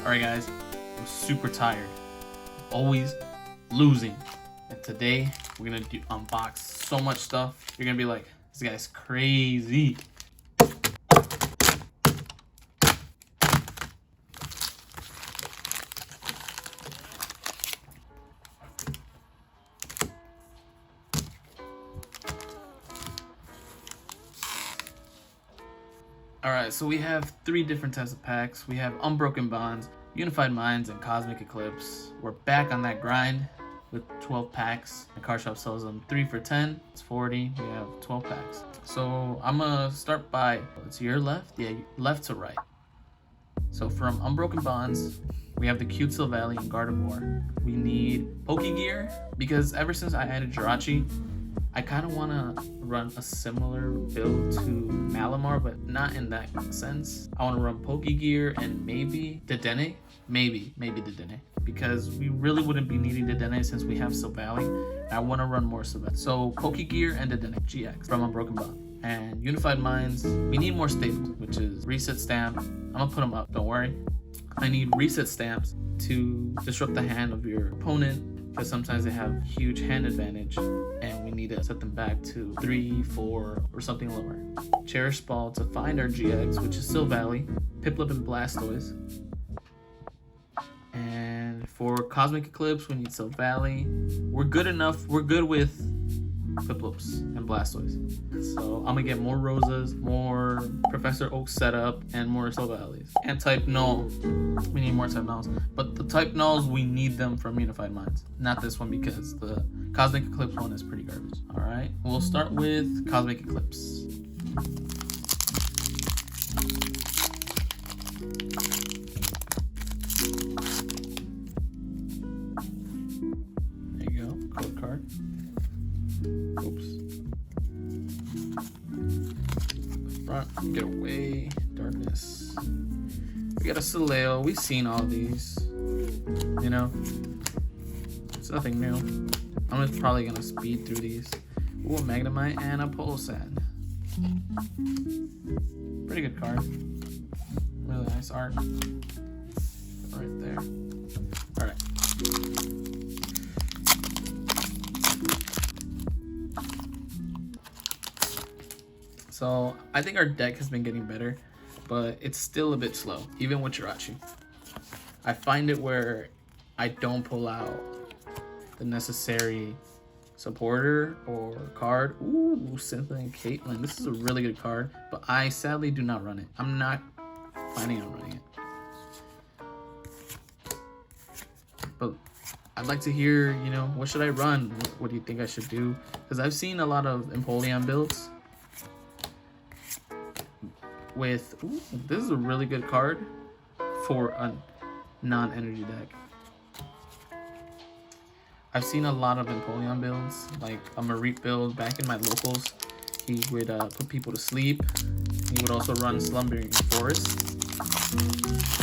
Alright guys, I'm super tired. Always losing. And today we're gonna unbox so much stuff. You're gonna be like, this guy's crazy. Alright, so we have 3 different types of packs. We have Unbroken Bonds, Unified Minds, and Cosmic Eclipse. We're back on that grind with 12 packs. The card shop sells them 3 for 10. It's 40. We have 12 packs. So I'm gonna start by, it's your left? Yeah, left to right. So from Unbroken Bonds, we have the cute Sylvally and Gardevoir. We need Pokegear, because ever since I added Jirachi, I kind of want to run a similar build to Malamar, but not in that sense. I want to run Pokegear and maybe Dedenne. Maybe Dedenne. Because we really wouldn't be needing Dedenne since we have Sylvally. I want to run more Sylvally. So Pokegear and Dedenne GX from Unbroken Bond. And Unified Minds, we need more staples, which is Reset Stamp. I'm going to put them up, don't worry. I need Reset Stamps to disrupt the hand of your opponent, because sometimes they have huge hand advantage and we need to set them back to 3, 4, or something lower. Cherish Ball to find our GX, which is Sylvally, Piplup, and Blastoise. And for Cosmic Eclipse, we need Sylvally. We're good with Piplups and Blastoise. So I'm gonna get more Rosas, more Professor Oak setup, and more Sylvallies. And Type Null. We need more Type Nulls. But the Type Nulls, we need them from Unified Minds. Not this one, because the Cosmic Eclipse one is pretty garbage. Alright, we'll start with Cosmic Eclipse. There you go, code card. Oops. The front, get away. Darkness. We got a Soleo. We've seen all these. You know? It's nothing new. I'm probably gonna speed through these. Ooh, a Magnemite and a Pulsar. Pretty good card. Really nice art. Right there. Alright. So I think our deck has been getting better, but it's still a bit slow, even with Jirachi. I find it where I don't pull out the necessary supporter or card. Ooh, Cynthia and Caitlyn. This is a really good card, but I sadly do not run it. I'm not planning on running it. But I'd like to hear, you know, what should I run? What do you think I should do? Because I've seen a lot of Empoleon builds with, ooh, this is a really good card for a non-energy deck. I've seen a lot of Empoleon builds, like a Mareep build back in my locals. He would put people to sleep. He would also run Slumbering Forest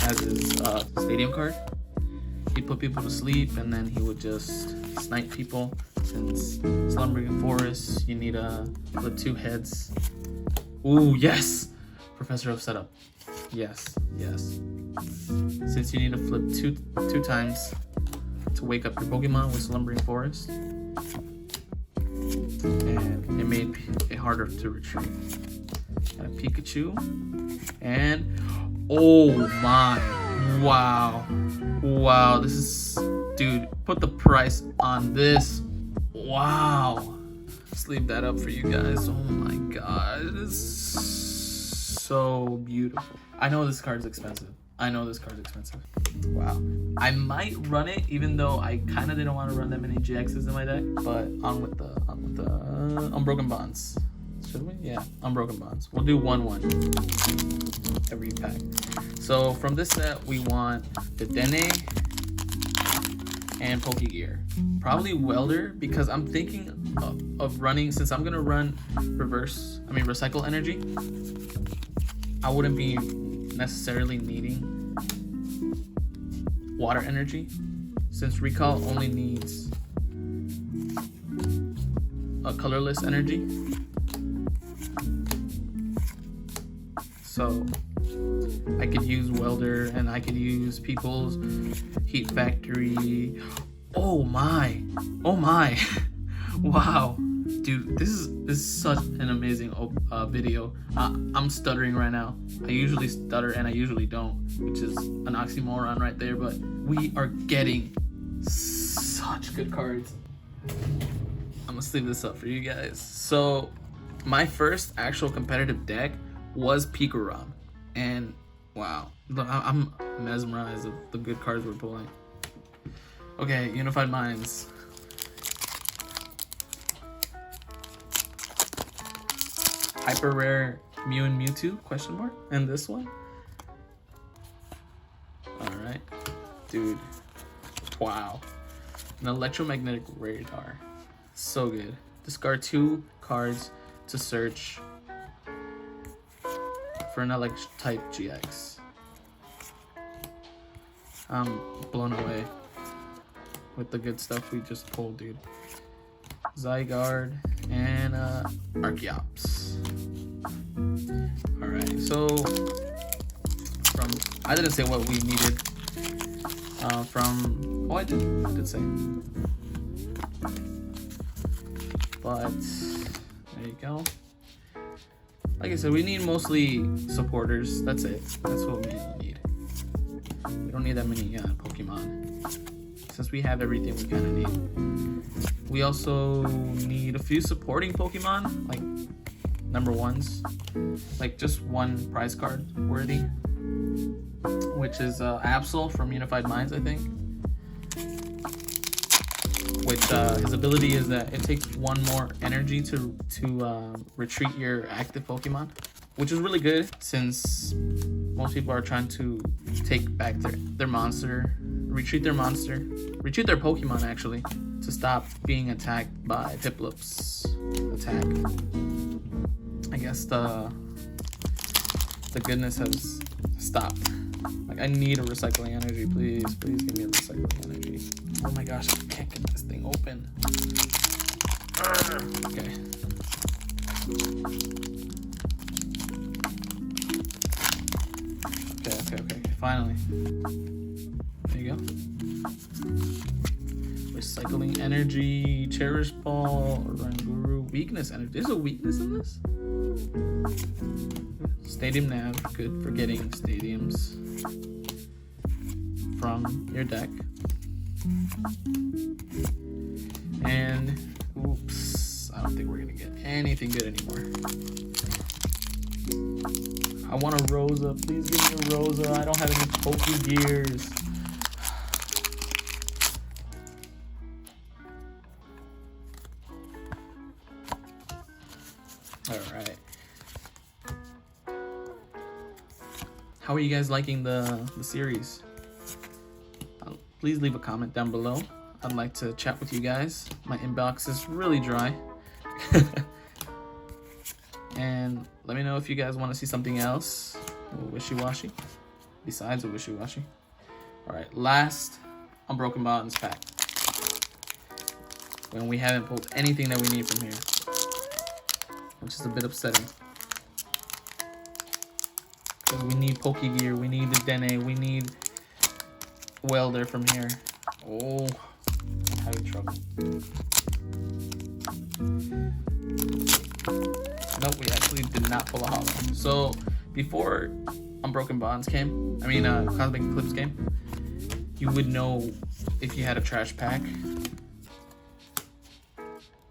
as his stadium card. He'd put people to sleep and then he would just snipe people. Since Slumbering Forest, you need flip 2 heads. Ooh, yes! Professor of Setup. Yes. Since you need to flip two times to wake up your Pokemon with Slumbering Forest, and it made it harder to retrieve. Got a Pikachu, and oh my, wow, this is, dude, put the price on this. Wow, let's leave that up for you guys. Oh my god, it is so beautiful. I know this card's expensive. Wow. I might run it, even though I kind of didn't want to run that many GXs in my deck. But on with the Unbroken Bonds. Should we? Yeah, Unbroken Bonds. We'll do 1/1 every pack. So from this set, we want the Dedenne and Pokegear. Probably Welder, because I'm thinking of running, since I'm gonna run Recycle Energy. I wouldn't be necessarily needing Water Energy, since Recall only needs a colorless energy. So I could use Welder, and I could use People's Heat Factory. Oh my, oh my. Wow, dude, this is such an amazing video. I'm stuttering right now. I usually stutter and I usually don't, which is an oxymoron right there, but we are getting such good cards. I'm gonna sleeve this up for you guys. So my first actual competitive deck was Pikarom, and wow, I'm mesmerized of the good cards we're pulling. Okay, Unified Minds. Hyper rare Mew and Mewtwo, question mark, and this one. Alright, dude, wow. An electromagnetic radar, so good. Discard 2 cards to search for an Electric-type GX. I'm blown away with the good stuff we just pulled, dude. Zygarde and Archeops. Alright, so I didn't say what we needed oh, I did say, but there you go. Like I said, we need mostly supporters. That's it. That's what we need. We don't need that many Pokemon, since we have everything we kind of need. We also need a few supporting Pokemon, like number ones, like just one prize card worthy, which is Absol from Unified Minds, I think. Which his ability is that it takes 1 more energy to retreat your active Pokemon, which is really good since most people are trying to take back their monster, retreat their Pokemon actually, to stop being attacked by Piplup's attack. I guess the goodness has stopped. Like, I need a recycling energy, please give me a recycling energy. Oh my gosh, I can't get this thing open. Okay. Okay, finally. There you go. Recycling energy, Cherish Ball, Oranguru, weakness energy. There's a weakness in this? Stadium Nav, good for getting stadiums from your deck. And oops, I don't think we're gonna get anything good anymore. I want a Rosa, please give me a Rosa. I don't have any Pokegears. Alright. How are you guys liking the series? Please leave a comment down below. I'd like to chat with you guys. My inbox is really dry. And let me know if you guys want to see something else wishy-washy besides a wishy-washy. Alright, last Unbroken Bonds pack, when we haven't pulled anything that we need from here, which is a bit upsetting. Because we need Pokegear, we need the Dene, we need Welder from here. Oh, I'm having trouble. Nope, we actually did not pull a holo. So before Unbroken Bonds came, I mean Cosmic Eclipse came, you would know if you had a trash pack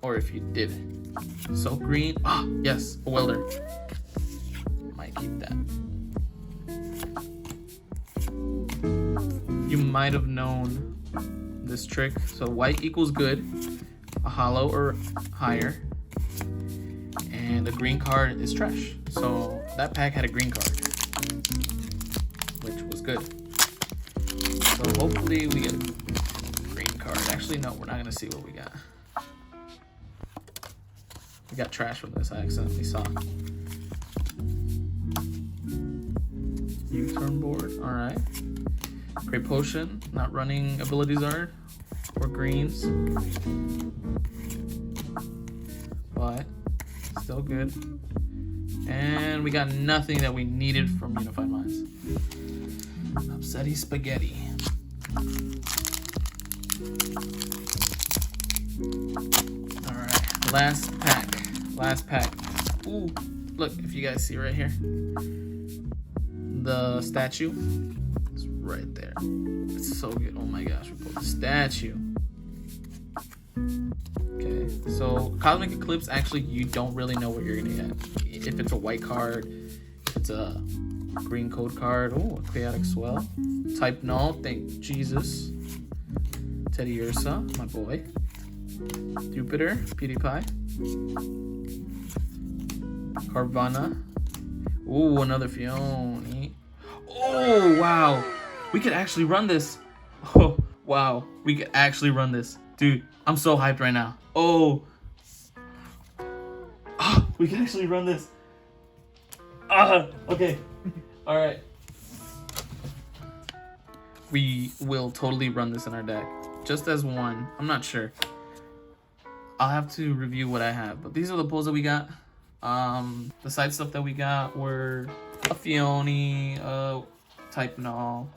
or if you didn't. So green, yes, a Welder. Might keep that. You might have known this trick. So white equals good, a holo or higher, and the green card is trash. So that pack had a green card, which was good. So hopefully we get a green card. Actually, no, we're not gonna see what we got. We got trash from this, I accidentally saw. U-turn board, alright. Great Potion, not running abilities are, or greens. But still good. And we got nothing that we needed from Unified Minds. Upsetty spaghetti. Alright, last pack. Ooh, look, if you guys see right here, the statue is right there. It's so good. Oh my gosh, we pulled the statue. Okay, so Cosmic Eclipse, actually, you don't really know what you're gonna get. If it's a white card, if it's a green code card. Oh, a Chaotic Swell. Type Null, thank Jesus. Teddy Ursa, my boy. Jupiter, PewDiePie. Carvana. Ooh, another Fioni. Oh, wow. We could actually run this. Oh, wow. We could actually run this. Dude, I'm so hyped right now. Oh, we can actually run this. Okay. All right. We will totally run this in our deck. Just as one. I'm not sure. I'll have to review what I have. But these are the pulls that we got. The side stuff that we got were a Fioni, Type Null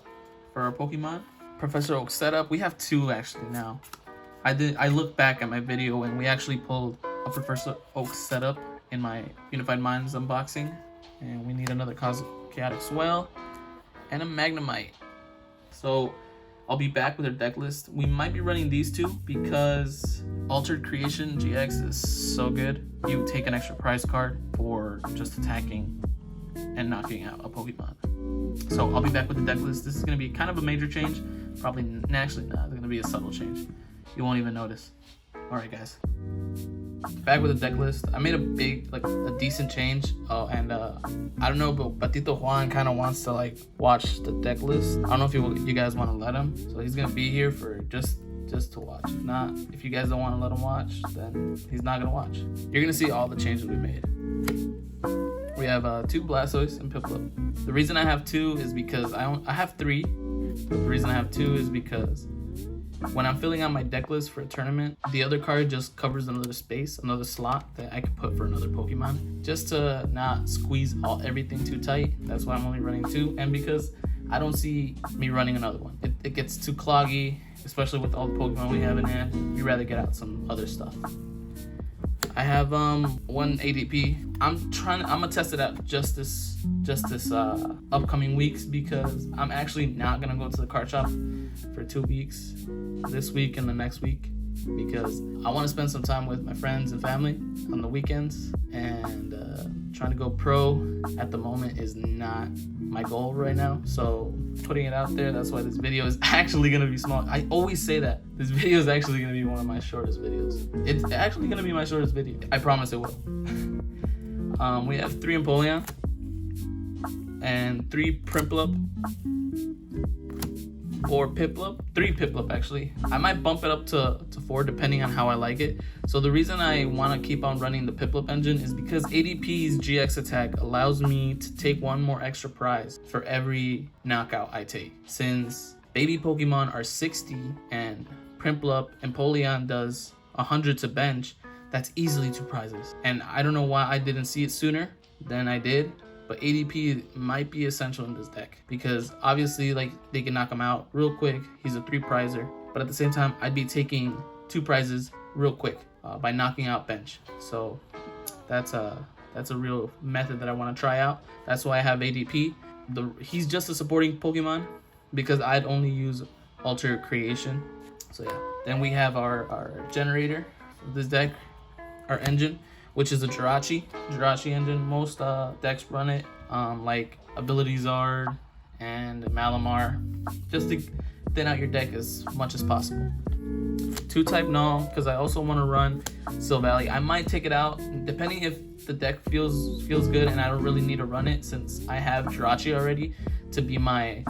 for our Pokemon. Professor Oak setup. We have two actually now. I looked back at my video and we actually pulled a Professor Oak setup in my Unified Minds unboxing. And we need another Chaotic Swell and a Magnemite. So I'll be back with our deck list. We might be running these two because Altered Creation GX is so good. You take an extra prize card for just attacking and knocking out a Pokemon. So I'll be back with the deck list. This is going to be kind of a major change. Probably, actually not. It's going to be a subtle change. You won't even notice. Alright guys. Back with the deck list. I made a decent change. Oh, and I don't know, but Patito Juan kind of wants to watch the deck list. I don't know if you guys want to let him. So he's gonna be here for just to watch. If not, if you guys don't want to let him watch, then he's not gonna watch. You're gonna see all the changes we made. We have 2 Blastoise and Piplup. The reason I have 2 is because I have 3. But the reason I have 2 is because when I'm filling out my deck list for a tournament, the other card just covers another space, another slot that I could put for another Pokemon, just to not squeeze everything too tight. That's why I'm only running 2, and because I don't see me running another one. It gets too cloggy, especially with all the Pokemon we have in hand. We'd rather get out some other stuff. I have 1 ADP. I'm gonna test it out just this upcoming weeks, because I'm actually not gonna go to the card shop for 2 weeks, this week and the next week, because I want to spend some time with my friends and family on the weekends, and trying to go pro at the moment is not my goal right now. So putting it out there, that's why this video is actually gonna be small. I always say that this video is actually gonna be one of my shortest videos. It's actually gonna be my shortest video. I promise it will. We have 3 Empoleon and 3 Prinplup, or Piplup, 3 Piplup actually. I might bump it up to 4 depending on how I like it. So the reason I want to keep on running the Piplup engine is because ADP's GX attack allows me to take 1 more extra prize for every knockout I take. Since baby Pokemon are 60 and Prinplup and Empoleon does 100 to bench, that's easily 2 prizes. And I don't know why I didn't see it sooner than I did. But ADP might be essential in this deck, because obviously they can knock him out real quick. He's a 3 prizer, but at the same time I'd be taking 2 prizes real quick by knocking out bench. So that's a real method that I want to try out. That's why I have ADP. He's just a supporting Pokemon because I'd only use Alter Creation. So yeah. Then we have our generator of this deck, our engine, which is a Jirachi engine. Most decks run it, like Ability Zard and Malamar, just to thin out your deck as much as possible. 2 Type Null, because I also want to run Silvally. I might take it out, depending if the deck feels good and I don't really need to run it, since I have Jirachi already to be my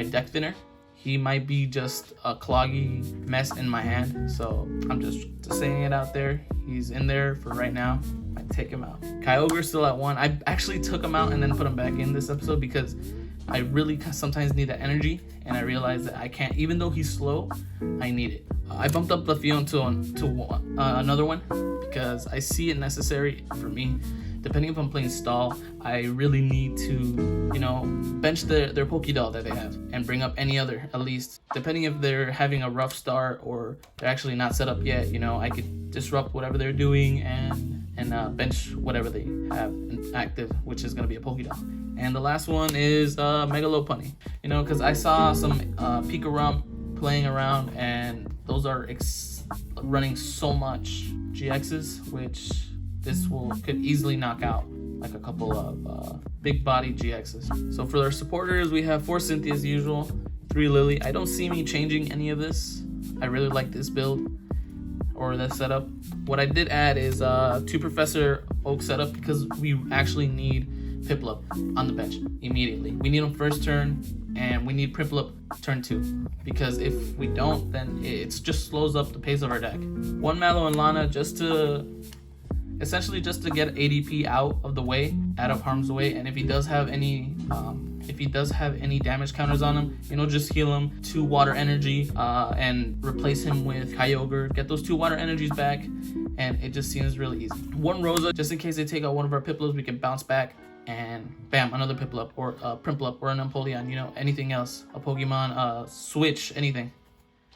deck thinner. He might be just a cloggy mess in my hand, so I'm just saying it out there. He's in there for right now. I take him out. Kyogre's still at 1. I actually took him out and then put him back in this episode because I really sometimes need that energy, and I realized that I can't, even though he's slow, I need it. I bumped up the Fion to another one because I see it necessary for me, Depending if I'm playing stall, I really need to, you know, bench their Pokédoll that they have and bring up any other, at least. Depending if they're having a rough start or they're actually not set up yet, you know, I could disrupt whatever they're doing and bench whatever they have active, which is going to be a Pokédoll. And the last one is Mega Lopunny, you know, because I saw some Pika Rump playing around, and those are running so much GXs, which this could easily knock out like a couple of big body GXs. So for our supporters, we have 4 Cynthia as usual, 3 Lily. I don't see me changing any of this. I really like this build or this setup. What I did add is 2 Professor Oak setup because we actually need Piplup on the bench immediately. We need him first turn, and we need Piplup turn 2, because if we don't, then it just slows up the pace of our deck. 1 Mallow and Lana essentially just to get ADP out of the way, out of harm's way, and if he does have any damage counters on him, you know, just heal him 2 water energy and replace him with Kyogre, get those 2 water energies back, and it just seems really easy. 1 Rosa, just in case they take out one of our Piplups, we can bounce back and bam, another Piplup or a Primplup or an Empoleon, you know, anything else, a Pokemon, Switch, anything.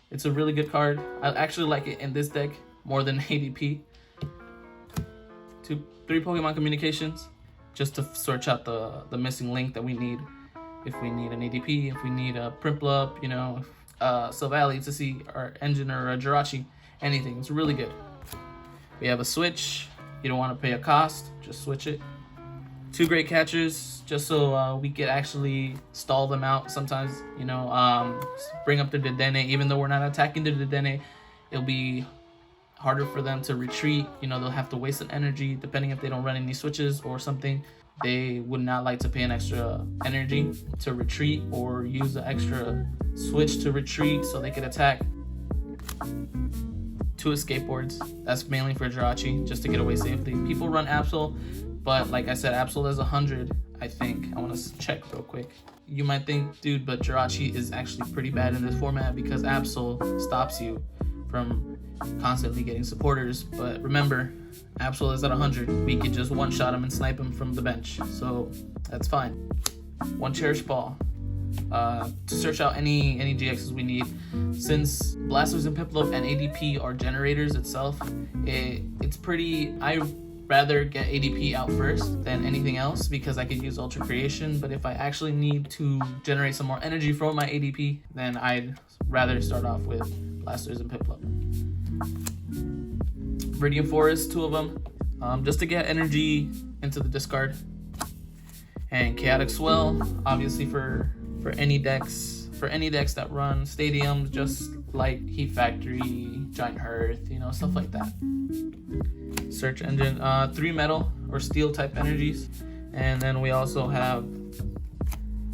It's a really good card. I actually like it in this deck more than ADP. 3 Pokemon communications, just to search out the missing link that we need. If we need an ADP, if we need a Primplup, you know, Silvally to see our engine or a Jirachi, anything. It's really good. We have a switch. You don't want to pay a cost, just switch it. 2 great catchers, just so we could actually stall them out sometimes, you know, bring up the Dedenne. Even though we're not attacking the Dedenne, it'll be harder for them to retreat. You know, they'll have to waste an energy depending if they don't run any switches or something. They would not like to pay an extra energy to retreat or use the extra switch to retreat so they could attack. 2 escape boards. That's mainly for Jirachi, just to get away safely. People run Absol, but like I said, Absol has 100, I think. I want to check real quick. You might think, dude, but Jirachi is actually pretty bad in this format because Absol stops you from constantly getting supporters. But remember, Absol is at 100. We could just one-shot him and snipe him from the bench, so that's fine. 1 Cherish Ball. To search out any GXs we need. Since Blastoise and Piplup and ADP are generators itself, it's pretty... I rather get ADP out first than anything else because I could use Ultra Creation, but if I actually need to generate some more energy from my ADP, then I'd rather start off with Blastoise and Piplup. Viridian Forest, 2 of them, just to get energy into the discard. And Chaotic Swell, obviously for any decks that run stadiums, just like Heat Factory, Giant Hearth, you know, stuff like that. Search engine, 3 metal or steel type energies, and then we also have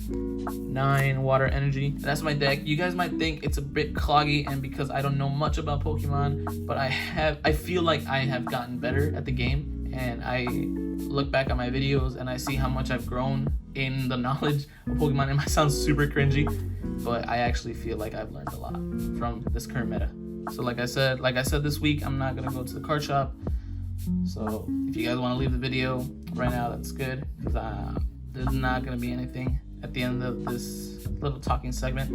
9 water energy. That's my deck. You guys might think it's a bit cloggy, and because I don't know much about Pokemon, but I feel like I have gotten better at the game, and I look back at my videos and I see how much I've grown in the knowledge of Pokemon. It might sound super cringy, but I actually feel like I've learned a lot from this current meta. So like I said this week, I'm not gonna go to the card shop. So if you guys want to leave the video right now, that's good, because there's not gonna be anything at the end of this little talking segment.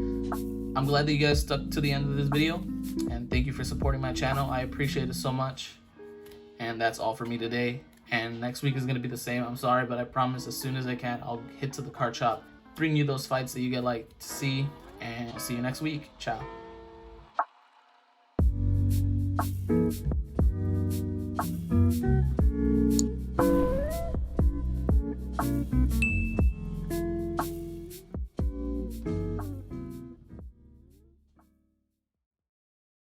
I'm glad that you guys stuck to the end of this video, and thank you for supporting my channel. I appreciate it so much. And that's all for me today. And next week is going to be the same. I'm sorry, but I promise as soon as I can, I'll hit to the card shop, bring you those fights that you get like to see, and I'll see you next week. Ciao.